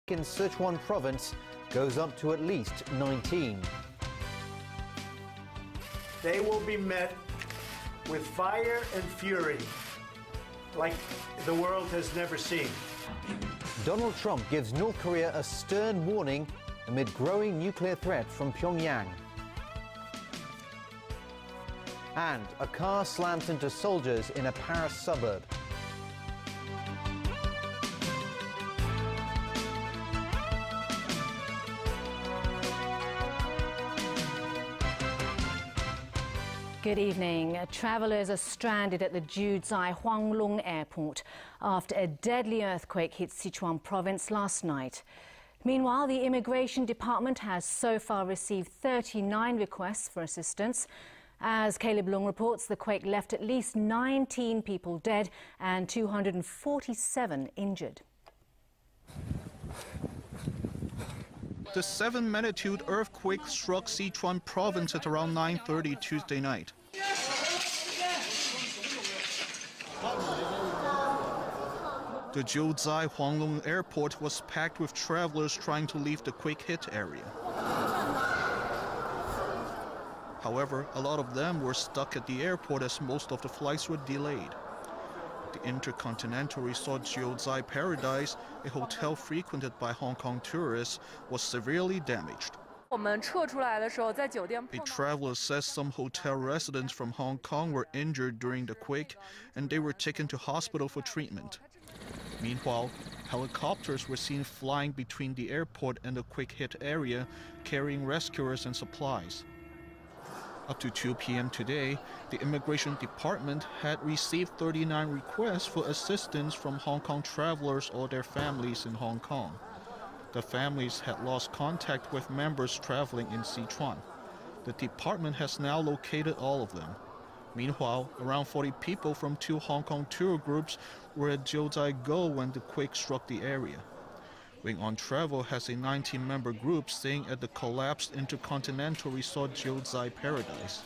in Sichuan province goes up to at least 19. They will be met with fire and fury like the world has never seen. Donald Trump gives North Korea a stern warning amid growing nuclear threat from Pyongyang. And a car slams into soldiers in a Paris suburb. Good evening. Travellers are stranded at the Juzhai Huanglong Airport after a deadly earthquake hit Sichuan province last night. Meanwhile, the Immigration Department has so far received 39 requests for assistance. As Caleb Leung reports, the quake left at least 19 people dead and 247 injured. The 7-magnitude earthquake struck Sichuan province at around 9:30 Tuesday night. The Juzhai Huanglong Airport was packed with travelers trying to leave the quake-hit area. However, a lot of them were stuck at the airport as most of the flights were delayed. The intercontinental resort Juzhai Paradise, a hotel frequented by Hong Kong tourists, was severely damaged. A traveler says some hotel residents from Hong Kong were injured during the quake and they were taken to hospital for treatment. Meanwhile, helicopters were seen flying between the airport and the quake-hit area, carrying rescuers and supplies. Up to 2 p.m. today, the Immigration Department had received 39 requests for assistance from Hong Kong travelers or their families in Hong Kong. The families had lost contact with members traveling in Sichuan. The department has now located all of them. Meanwhile, around 40 people from 2 Hong Kong tour groups were at Go when the quake struck the area. Wing On Travel has a 19-member group staying at the collapsed intercontinental resort Juzhai Paradise.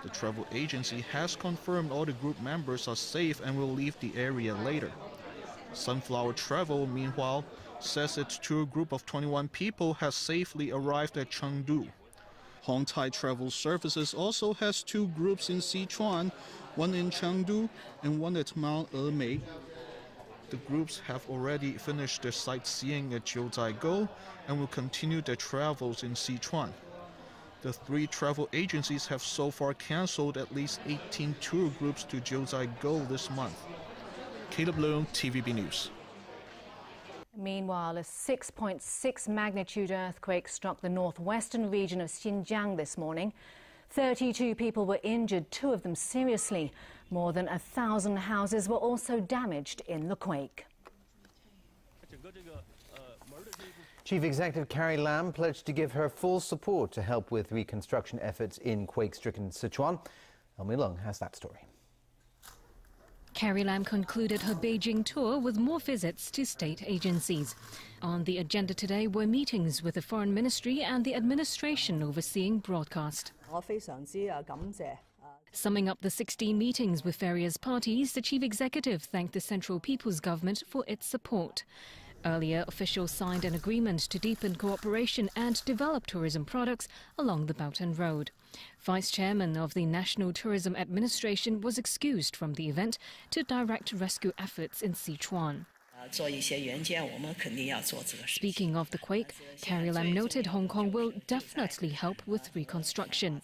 The travel agency has confirmed all the group members are safe and will leave the area later. Sunflower Travel, meanwhile, says its tour group of 21 people has safely arrived at Chengdu. Hong Tai Travel Services also has 2 groups in Sichuan, one in Chengdu and one at Mount Emei. The groups have already finished their sightseeing at Go and will continue their travels in Sichuan. The 3 travel agencies have so far cancelled at least 18 tour groups to Go this month. Caleb Leung, TVB News. Meanwhile, a 6.6 magnitude earthquake struck the northwestern region of Xinjiang this morning. 32 people were injured, 2 of them seriously. More than 1,000 houses were also damaged in the quake. Chief Executive Carrie Lam pledged to give her full support to help with reconstruction efforts in quake-stricken Sichuan. Elmi Leung has that story. Carrie Lam concluded her Beijing tour with more visits to state agencies. On the agenda today were meetings with the Foreign Ministry and the administration overseeing broadcast. Summing up the 16 meetings with various parties, the chief executive thanked the Central People's Government for its support. Earlier, officials signed an agreement to deepen cooperation and develop tourism products along the Belt and Road. Vice Chairman of the National Tourism Administration was excused from the event to direct rescue efforts in Sichuan. Speaking of the quake, Carrie Lam noted Hong Kong will definitely help with reconstruction.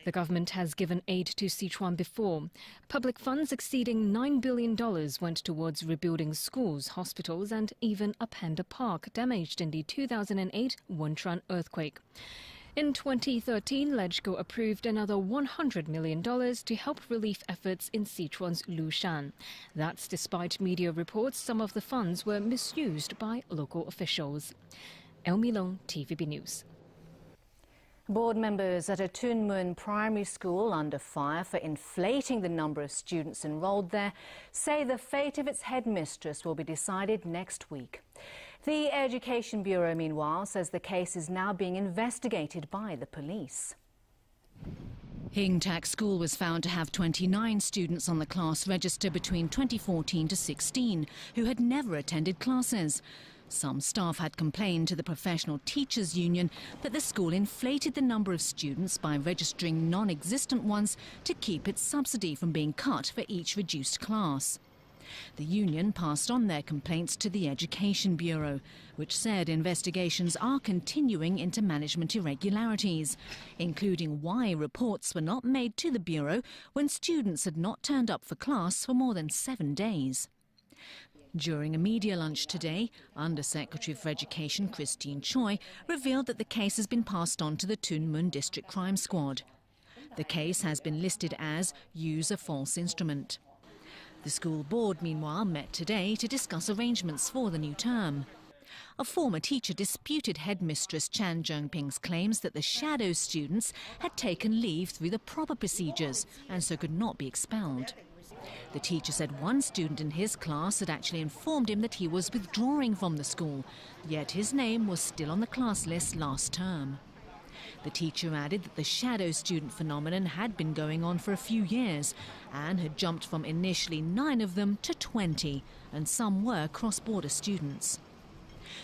The government has given aid to Sichuan before. Public funds exceeding $9 billion went towards rebuilding schools, hospitals and even a panda park damaged in the 2008 Wenchuan earthquake. In 2013, LegCo approved another $100 million to help relief efforts in Sichuan's Lushan. That's despite media reports some of the funds were misused by local officials. Elmi Leung, TVB News. Board members at a Tuen Mun primary school under fire for inflating the number of students enrolled there say the fate of its headmistress will be decided next week. The Education Bureau, meanwhile, says the case is now being investigated by the police. Hing Tak School was found to have 29 students on the class register between 2014 to 16 who had never attended classes. Some staff had complained to the Professional Teachers Union that the school inflated the number of students by registering non-existent ones to keep its subsidy from being cut for each reduced class. The union passed on their complaints to the Education Bureau, which said investigations are continuing into management irregularities, including why reports were not made to the Bureau when students had not turned up for class for more than 7 days. During a media lunch today, Under-Secretary for Education Christine Choi revealed that the case has been passed on to the Tuen Mun District Crime Squad. The case has been listed as use a false instrument. The school board, meanwhile, met today to discuss arrangements for the new term. A former teacher disputed headmistress Chan Jungping's claims that the shadow students had taken leave through the proper procedures and so could not be expelled. The teacher said one student in his class had actually informed him that he was withdrawing from the school, yet his name was still on the class list last term. The teacher added that the shadow student phenomenon had been going on for a few years and had jumped from initially 9 of them to 20, and some were cross-border students.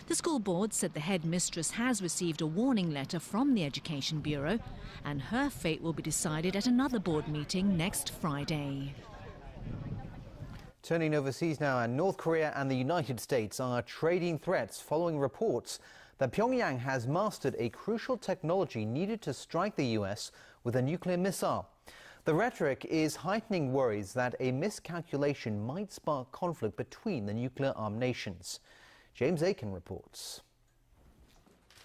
The school board said the headmistress has received a warning letter from the Education Bureau, and her fate will be decided at another board meeting next Friday. Turning overseas now, and North Korea and the United States are trading threats following reports that Pyongyang has mastered a crucial technology needed to strike the US with a nuclear missile. The rhetoric is heightening worries that a miscalculation might spark conflict between the nuclear-armed nations. James Aiken reports.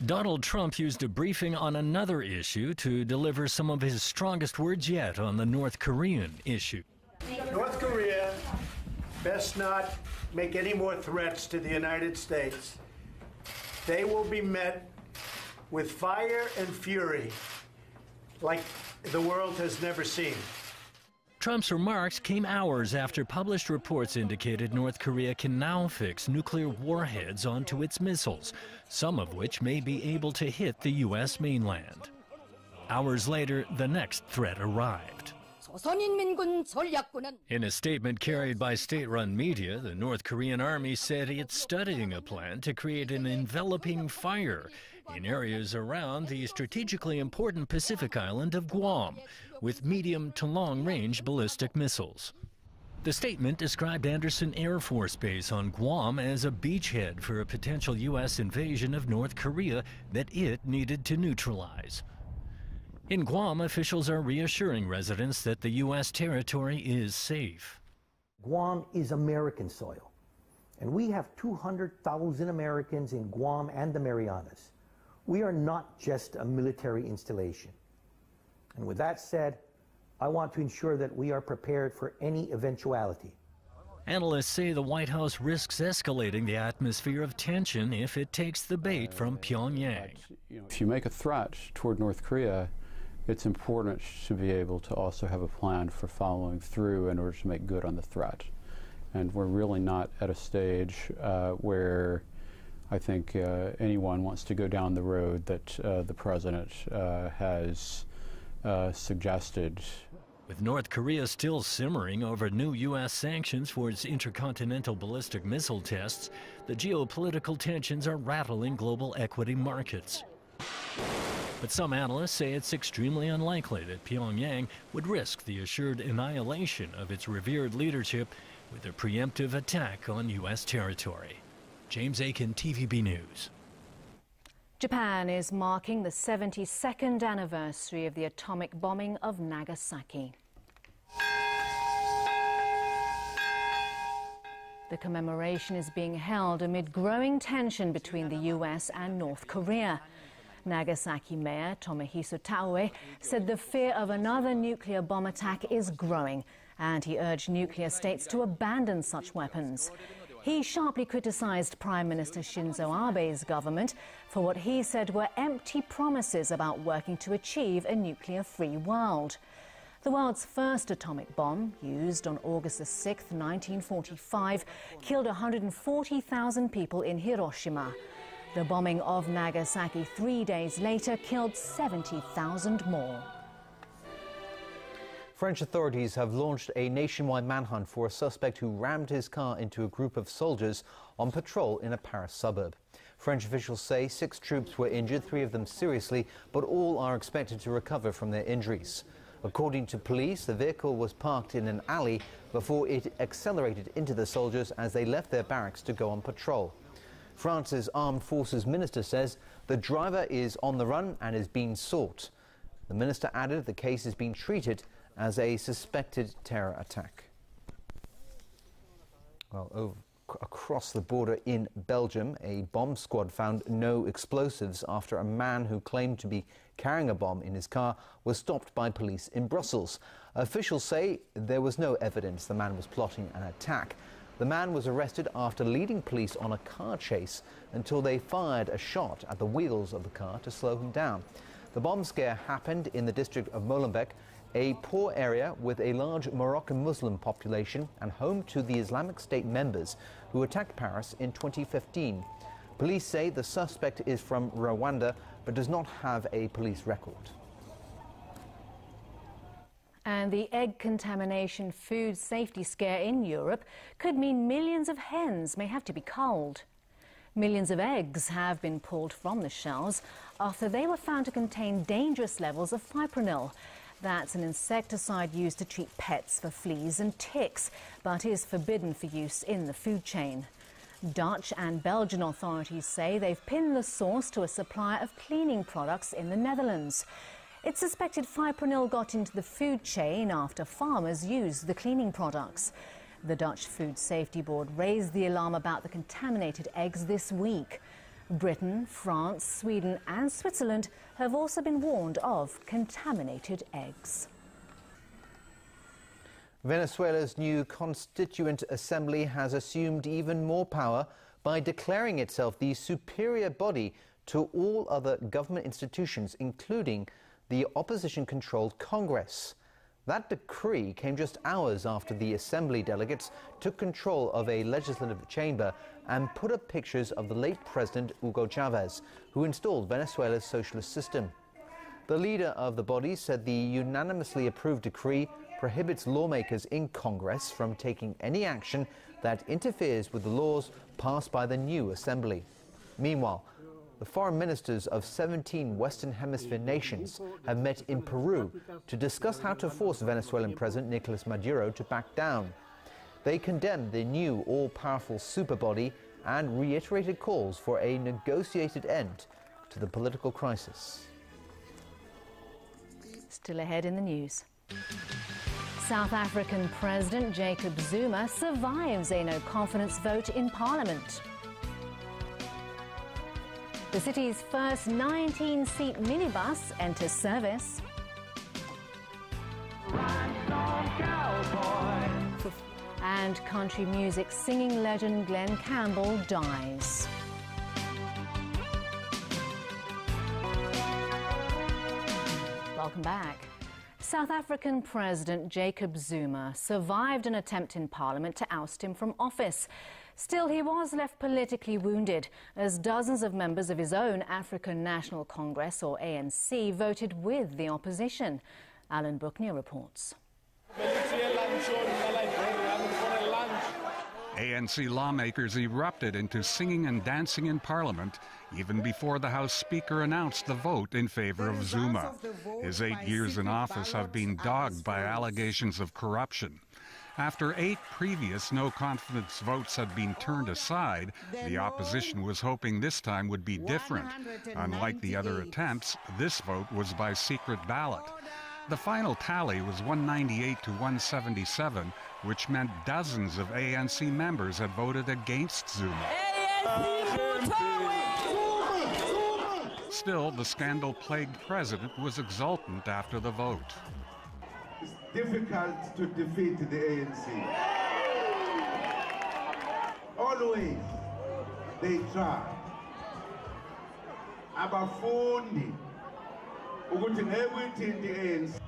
Donald Trump used a briefing on another issue to deliver some of his strongest words yet on the North Korean issue. North Korea best not make any more threats to the United States. They will be met with fire and fury like the world has never seen. Trump's remarks came hours after published reports indicated North Korea can now fix nuclear warheads onto its missiles, some of which may be able to hit the U.S. mainland. Hours later, the next threat arrived. In a statement carried by state-run media, the North Korean army said it's studying a plan to create an enveloping fire in areas around the strategically important Pacific island of Guam with medium to long-range ballistic missiles. The statement described Andersen Air Force Base on Guam as a beachhead for a potential U.S. invasion of North Korea that it needed to neutralize. In Guam, officials are reassuring residents that the U.S. territory is safe. Guam is American soil, and we have 200,000 Americans in Guam and the Marianas. We are not just a military installation. And with that said, I want to ensure that we are prepared for any eventuality. Analysts say the White House risks escalating the atmosphere of tension if it takes the bait from Pyongyang. If you make a threat toward North Korea, it's important to be able to also have a plan for following through in order to make good on the threat. And we're really not at a stage where I think anyone wants to go down the road that the president has suggested. With North Korea still simmering over new U.S. sanctions for its intercontinental ballistic missile tests, the geopolitical tensions are rattling global equity markets. But some analysts say it's extremely unlikely that Pyongyang would risk the assured annihilation of its revered leadership with a preemptive attack on U.S. territory. James Aiken, TVB News. Japan is marking the 72nd anniversary of the atomic bombing of Nagasaki. The commemoration is being held amid growing tension between the US and North Korea. Nagasaki Mayor Tomohisa Taue said the fear of another nuclear bomb attack is growing, and he urged nuclear states to abandon such weapons. He sharply criticized Prime Minister Shinzo Abe's government for what he said were empty promises about working to achieve a nuclear-free world. The world's first atomic bomb, used on August 6, 1945, killed 140,000 people in Hiroshima. The bombing of Nagasaki 3 days later killed 70,000 more. French authorities have launched a nationwide manhunt for a suspect who rammed his car into a group of soldiers on patrol in a Paris suburb. French officials say 6 troops were injured, 3 of them seriously, but all are expected to recover from their injuries. According to police, the vehicle was parked in an alley before it accelerated into the soldiers as they left their barracks to go on patrol. France's Armed Forces Minister says the driver is on the run and is being sought. The minister added the case is being treated as a suspected terror attack. Well, across the border in Belgium, a bomb squad found no explosives after a man who claimed to be carrying a bomb in his car was stopped by police in Brussels. Officials say there was no evidence the man was plotting an attack. The man was arrested after leading police on a car chase until they fired a shot at the wheels of the car to slow him down. The bomb scare happened in the district of Molenbeek, a poor area with a large Moroccan Muslim population and home to the Islamic State members who attacked Paris in 2015. Police say the suspect is from Rwanda but does not have a police record. And the egg contamination food safety scare in Europe could mean millions of hens may have to be culled. Millions of eggs have been pulled from the shells after they were found to contain dangerous levels of fipronil. That's an insecticide used to treat pets for fleas and ticks, but is forbidden for use in the food chain. Dutch and Belgian authorities say they've pinned the source to a supplier of cleaning products in the Netherlands. It's suspected fipronil got into the food chain after farmers used the cleaning products. The Dutch Food Safety Board raised the alarm about the contaminated eggs this week. Britain, France, Sweden and Switzerland have also been warned of contaminated eggs. Venezuela's new Constituent Assembly has assumed even more power by declaring itself the superior body to all other government institutions, including the opposition-controlled Congress. That decree came just hours after the Assembly delegates took control of a legislative chamber and put up pictures of the late President Hugo Chavez, who installed Venezuela's socialist system. The leader of the body said the unanimously approved decree prohibits lawmakers in Congress from taking any action that interferes with the laws passed by the new Assembly. Meanwhile, the foreign ministers of 17 Western Hemisphere nations have met in Peru to discuss how to force Venezuelan President Nicolas Maduro to back down. They condemned the new all-powerful superbody and reiterated calls for a negotiated end to the political crisis. Still ahead in the news. South African President Jacob Zuma survives a no-confidence vote in Parliament. The city's first 19-seat minibus enters service. And country music singing legend Glenn Campbell dies. Welcome back. South African President Jacob Zuma survived an attempt in Parliament to oust him from office. Still, he was left politically wounded as dozens of members of his own African National Congress, or ANC, voted with the opposition. Alan Buckner reports. ANC lawmakers erupted into singing and dancing in Parliament even before the House Speaker announced the vote in favor of Zuma. His 8 years in office have been dogged by allegations of corruption. After 8 previous no-confidence votes had been turned aside, the opposition was hoping this time would be different. Unlike the other attempts, this vote was by secret ballot. The final tally was 198 to 177, which meant dozens of ANC members had voted against Zuma. Still, the scandal-plagued president was exultant after the vote. It's difficult to defeat the ANC. Always they try. Abafundi ukuthi ngeke uyithinte the ANC.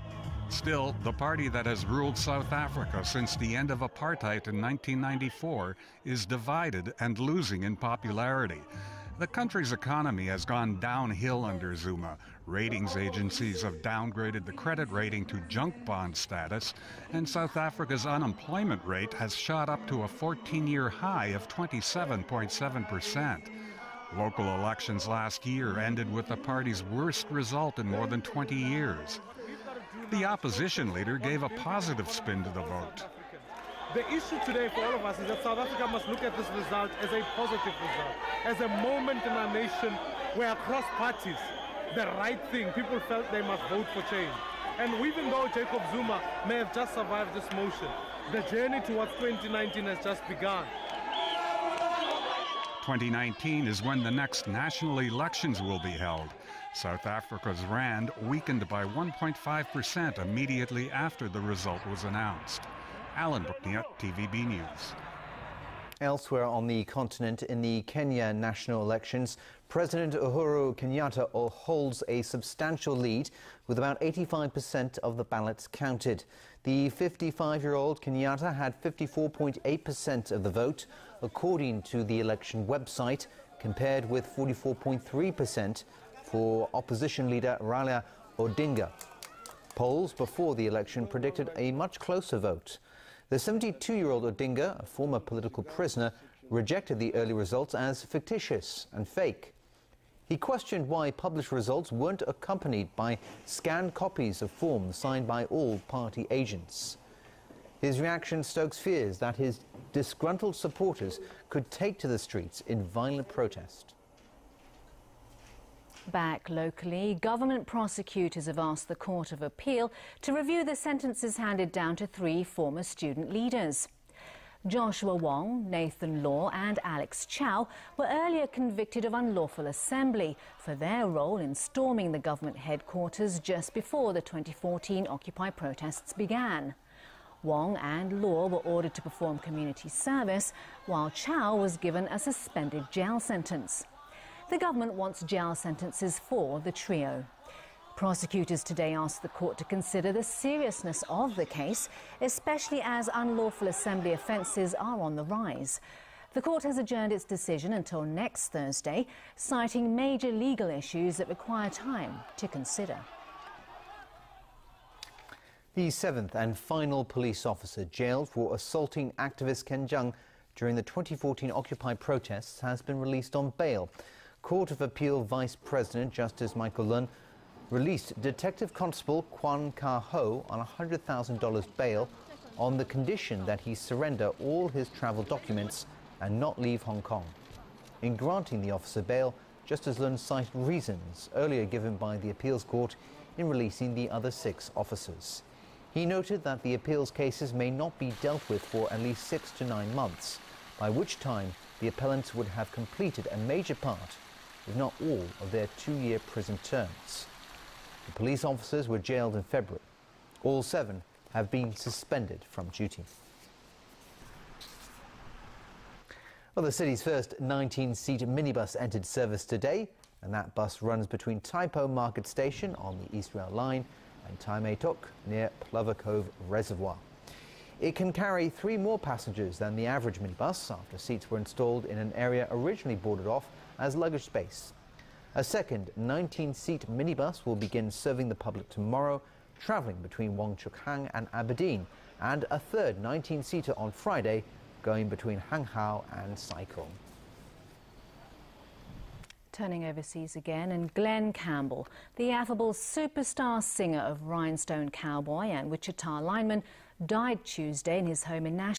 Still, the party that has ruled South Africa since the end of apartheid in 1994 is divided and losing in popularity. The country's economy has gone downhill under Zuma. Ratings agencies have downgraded the credit rating to junk bond status, and South Africa's unemployment rate has shot up to a 14-year high of 27.7%. Local elections last year ended with the party's worst result in more than 20 years. The opposition leader gave a positive spin to the vote. The issue today for all of us is that South Africa must look at this result as a positive result, as a moment in our nation where across parties, the right thing, people felt they must vote for change. And even though Jacob Zuma may have just survived this motion, the journey towards 2019 has just begun. 2019 is when the next national elections will be held. South Africa's rand weakened by 1.5% immediately after the result was announced. Alan Buknia, TVB News. Elsewhere on the continent, in the Kenya national elections, President Uhuru Kenyatta holds a substantial lead with about 85% of the ballots counted. The 55-year-old Kenyatta had 54.8% of the vote, according to the election website, compared with 44.3% for opposition leader Raila Odinga. Polls before the election predicted a much closer vote. The 72-year-old Odinga, a former political prisoner, rejected the early results as fictitious and fake. He questioned why published results weren't accompanied by scanned copies of forms signed by all party agents. His reaction stokes fears that his disgruntled supporters could take to the streets in violent protest. Back locally, government prosecutors have asked the Court of Appeal to review the sentences handed down to 3 former student leaders. Joshua Wong, Nathan Law and Alex Chow were earlier convicted of unlawful assembly for their role in storming the government headquarters just before the 2014 Occupy protests began. Wong and Law were ordered to perform community service, while Chow was given a suspended jail sentence. The government wants jail sentences for the trio. Prosecutors today asked the court to consider the seriousness of the case, especially as unlawful assembly offences are on the rise. The court has adjourned its decision until next Thursday, citing major legal issues that require time to consider. The 7th and final police officer jailed for assaulting activist Ken Jung during the 2014 Occupy protests has been released on bail. Court of Appeal Vice President Justice Michael Lun released Detective Constable Kwan Ka Ho on $100,000 bail on the condition that he surrender all his travel documents and not leave Hong Kong. In granting the officer bail, Justice Lun cited reasons earlier given by the appeals court in releasing the other 6 officers. He noted that the appeals cases may not be dealt with for at least 6 to 9 months, by which time the appellants would have completed a major part, if not all, of their 2-year prison terms. The police officers were jailed in February. All 7 have been suspended from duty. Well, the city's first 19-seat minibus entered service today, and that bus runs between Tai Po Market Station on the East Rail Line and Tai Mei Tok near Plover Cove Reservoir. It can carry 3 more passengers than the average minibus after seats were installed in an area originally boarded off as luggage space. A second 19-seat minibus will begin serving the public tomorrow, travelling between Wong Chuk Hang and Aberdeen, and a third 19-seater on Friday, going between Hang Hau and Sai Kung. Turning overseas again, and Glenn Campbell, the affable superstar singer of Rhinestone Cowboy and Wichita Lineman, died Tuesday in his home in Nashville.